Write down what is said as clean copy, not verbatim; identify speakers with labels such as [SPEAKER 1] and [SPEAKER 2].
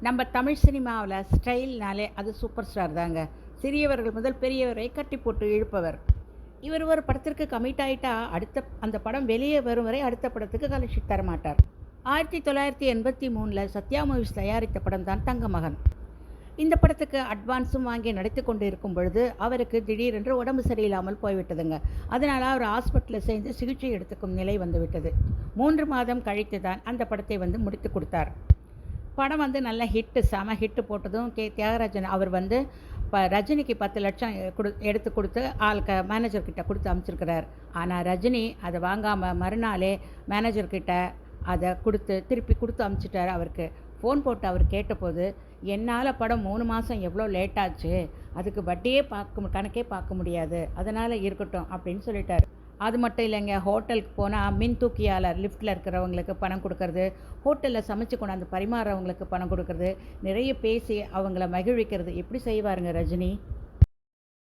[SPEAKER 1] நம்ம தமிழ் சினிமாவில் ஸ்டைல்னாலே அது சூப்பர் ஸ்டார் தாங்க. சிறியவர்கள் முதல் பெரியவரை கட்டி போட்டு இழுப்பவர். இவர் ஒரு படத்திற்கு கமிட் ஆகிட்டா அந்த படம் வெளியே வரும் வரை அடுத்த படத்துக்கு காலஷீட் தரமாட்டார். 1983 சத்யா மூவிஸ் தயாரித்த படம் தான் தங்க மகன். இந்த படத்துக்கு அட்வான்ஸும் வாங்கி நடித்து கொண்டு இருக்கும் பொழுது அவருக்கு திடீரென்று உடம்பு சரியில்லாமல் போய்விட்டதுங்க. அதனால் அவர் ஹாஸ்பிட்டலில் சேர்ந்து சிகிச்சை எடுத்துக்கும் நிலை வந்துவிட்டது. 3 மாதம் கழித்து தான் அந்த படத்தை முடித்து கொடுத்தார். படம் நல்ல ஹிட்டு, செம ஹிட்டு போட்டதும் தியாகராஜன் அவர் ரஜினிக்கு 10 லட்சம் எடுத்து கொடுத்து மேனேஜர்கிட்ட கொடுத்து அனுப்பிச்சிருக்கிறார். ஆனால் ரஜினி அதை வாங்காமல் மறுநாளே மேனேஜர்கிட்ட அதை திருப்பி கொடுத்து அனுப்பிச்சிட்டார். அவருக்கு ஃபோன் போட்டு அவர் கேட்டபோது, என்னால் படம் 3 மாதம் எவ்வளோ லேட்டாச்சு, அதுக்கு வட்டியே கணக்கே பார்க்க முடியாது, அதனால் இருக்கட்டும் அப்படின்னு சொல்லிட்டார். அது மட்டும் இல்லைங்க, ஹோட்டலுக்கு போனால் மின் தூக்கியாளர் லிஃப்ட்டில் இருக்கிறவங்களுக்கு பணம் கொடுக்கறது, ஹோட்டலில் சமைச்சு கொண்டாந்து பரிமாறுறவங்களுக்கு பணம் கொடுக்கறது, நிறைய பேசி அவங்கள மகிழ்விக்கிறது, எப்படி செய்வாருங்க ரஜினி.